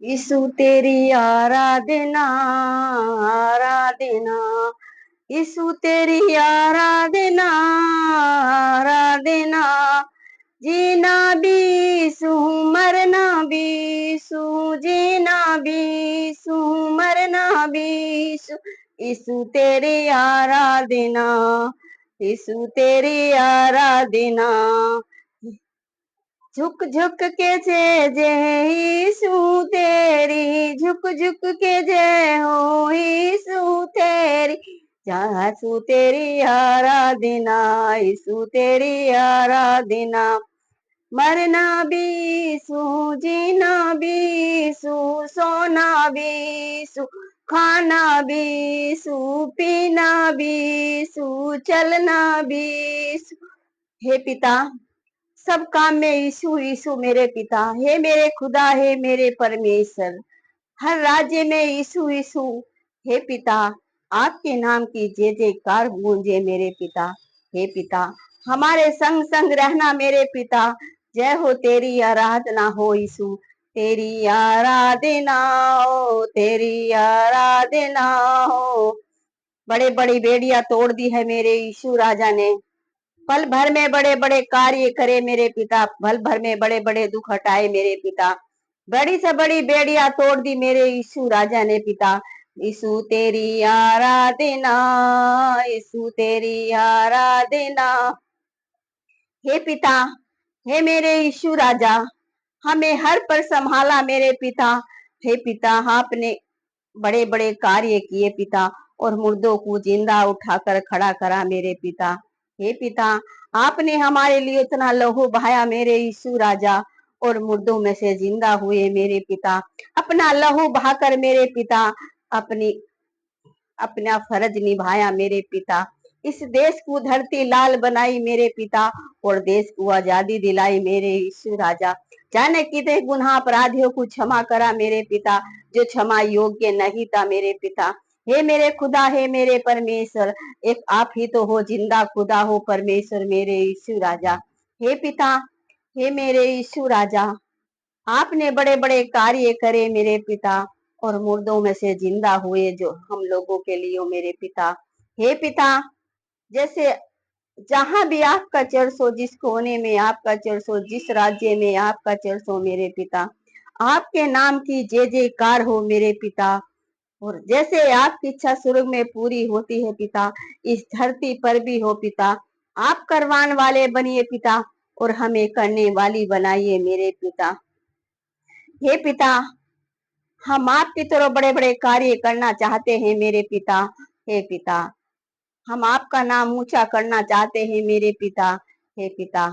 यीशु तेरी आराधना आराधना, यीशु तेरी आराधना आराधना, जीना भी यीशु मरना भी यीशु, जीना भी यीशु मरना भी यीशु, यीशु तेरी आराधना, यीशु तेरी आराधना, झुक झुक के जय यीशु तेरी, झुक झुक के जय हो यीशु तेरी, यीशु तेरी आराधना, यीशु तेरी आराधना, मरना भी यीशु, जीना भी यीशु, सोना भी यीशु, खाना भी यीशु, पीना भी यीशु, चलना भी यीशु। हे पिता, सब काम में यीशु यीशु मेरे पिता, हे मेरे खुदा, हे मेरे परमेश्वर, हर राज्य में यीशु यीशु। हे पिता, आपके नाम की जय जयकार गूंजे मेरे पिता। हे पिता, हमारे संग संग रहना मेरे पिता। जय हो तेरी आराधना हो यीशु, तेरी आराधना हो, तेरी आराधना हो। बड़े बड़ी बेड़ियां तोड़ दी है मेरे यीशु राजा ने, पल भर में बड़े बड़े कार्य करे मेरे पिता, पल भर में बड़े बड़े दुख हटाए मेरे पिता। बड़ी से बड़ी बेड़ियां तोड़ दी मेरे यीशु राजा ने पिता। यीशु तेरी आराधना, यीशु तेरी आराधना। हे पिता, हे मेरे यीशु राजा, हमें हर पर संभाला मेरे पिता। हे पिता, आपने बड़े बड़े कार्य किए पिता, और मुर्दों को जिंदा उठाकर खड़ा करा मेरे पिता। हे पिता, आपने हमारे लिए इतना लहू बहाया मेरे यीशु राजा, और मुर्दों में से जिंदा हुए मेरे पिता। अपना लहू बहाकर मेरे पिता अपना फर्ज निभाया मेरे पिता। इस देश को धरती लाल बनाई मेरे पिता, और देश को आजादी दिलाई मेरे यीशु राजा। जाने कितने गुनाह अपराधियों को क्षमा करा मेरे पिता, जो क्षमा योग्य नहीं था मेरे पिता। हे मेरे खुदा, हे मेरे परमेश्वर, एक आप ही तो हो जिंदा खुदा हो परमेश्वर मेरे यीशु राजा। हे पिता, हे मेरे यीशु राजा, आपने बड़े बड़े कार्य करे मेरे पिता, और मुर्दों में से जिंदा हुए जो हम लोगों के लिए मेरे पिता। हे पिता, जैसे जहां भी आपका चर्च हो, जिस कोने में आपका चर्च हो, जिस राज्य में आपका चर्च हो मेरे पिता, आपके नाम की जय जयकार हो मेरे पिता। और जैसे आपकी इच्छा स्वर्ग में पूरी होती है पिता, इस धरती पर भी हो पिता। आप करवान वाले बनिए पिता, और हमें करने वाली बनाइए मेरे पिता। हे पिता, हम आपकी तरह बड़े बड़े कार्य करना चाहते हैं मेरे पिता। हे पिता, हम आपका नाम ऊंचा करना चाहते हैं मेरे पिता। हे पिता,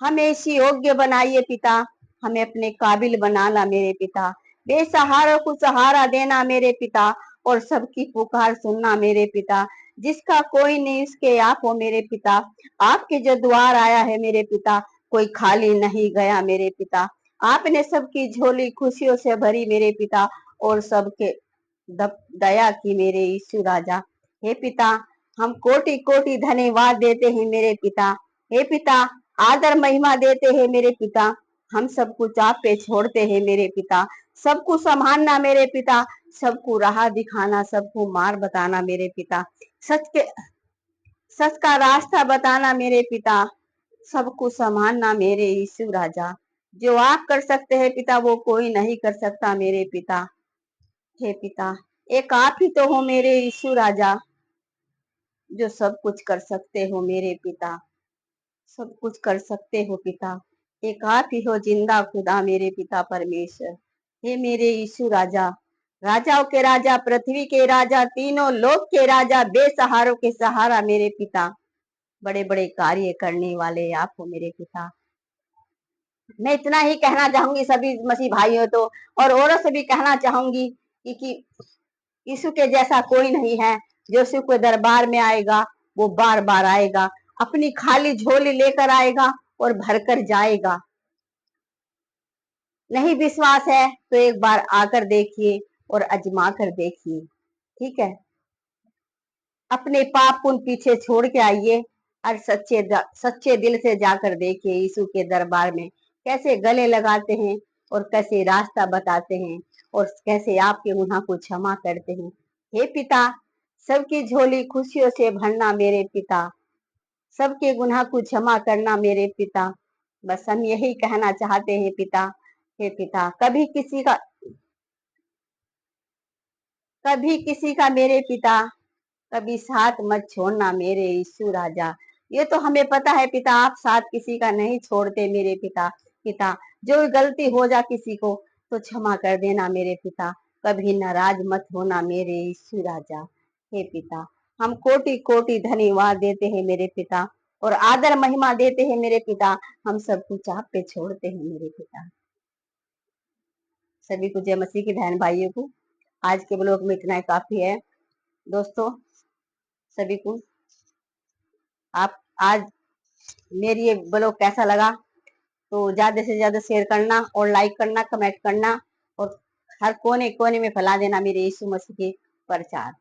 हमें इसी योग्य बनाइए पिता, हमें अपने काबिल बनाना मेरे पिता। बेसहारा को सहारा देना मेरे पिता, और सबकी पुकार सुनना मेरे पिता। जिसका कोई नहीं उसके आप हो मेरे पिता। आपके जो द्वार आया है मेरे पिता, कोई खाली नहीं गया मेरे पिता। आपने सबकी झोली खुशियों से भरी मेरे पिता, और सबके दया की मेरे यीशु राजा। हे पिता, हम कोटि कोटि धन्यवाद देते हैं मेरे पिता। हे पिता, आदर महिमा देते हैं मेरे पिता। हम सब कुछ आप पे छोड़ते हैं मेरे पिता। सबको संभालना मेरे पिता, सबको राह दिखाना, सबको मार बताना मेरे पिता, सच का रास्ता बताना मेरे पिता, सबको संभालना मेरे यीशु राजा। जो आप कर सकते हैं पिता, वो कोई नहीं कर सकता मेरे पिता। हे पिता, एक आप ही तो हो मेरे यीशु राजा, जो सब कुछ कर सकते हो मेरे पिता, सब कुछ कर सकते हो पिता। एक आप ही हो जिंदा खुदा मेरे पिता परमेश्वर। हे मेरे यीशु राजा, राजाओं के राजा, पृथ्वी के राजा, तीनों लोक के राजा, बेसहारों के सहारा मेरे पिता। बड़े बड़े कार्य करने वाले आप हो मेरे पिता। मैं इतना ही कहना चाहूंगी सभी मसीह भाइयों तो, और औरों से भी कहना चाहूंगी कि यीशु के जैसा कोई नहीं है। जो यीशु के दरबार में आएगा, वो बार बार आएगा, अपनी खाली झोली लेकर आएगा और भरकर जाएगा। नहीं विश्वास है तो एक बार आकर देखिए और अजमा कर देखिए, ठीक है। अपने पाप पुण्य पीछे छोड़ के आइए, और सच्चे दिल से जाकर देखिए यीशु के दरबार में कैसे गले लगाते हैं, और कैसे रास्ता बताते हैं और कैसे आपके गुनाह को क्षमा करते हैं। हे पिता, सबकी झोली खुशियों से भरना मेरे पिता, सबके गुनाह को क्षमा करना मेरे पिता। बस हम यही कहना चाहते हैं पिता। हे पिता, कभी किसी का मेरे पिता, कभी साथ मत छोड़ना मेरे यीशु राजा। ये तो हमें पता है पिता, आप साथ किसी का नहीं छोड़ते मेरे पिता। पिता, जो गलती हो जा किसी को तो क्षमा कर देना मेरे पिता, कभी नाराज मत होना मेरे यीशु राजा। हे पिता, हम कोटि कोटि धन्यवाद देते हैं मेरे पिता, और आदर महिमा देते हैं मेरे पिता। हम सब कुछ आप पे छोड़ते हैं मेरे पिता। सभी को जय मसीह की बहन भाइयों को, आज के ब्लॉग में इतना ही काफी है दोस्तों। सभी को आप आज मेरी ये ब्लॉग कैसा लगा तो ज्यादा से ज्यादा शेयर करना और लाइक करना, कमेंट करना, और हर कोने कोने में फैला देना मेरे यीशु मसीह के प्रचार।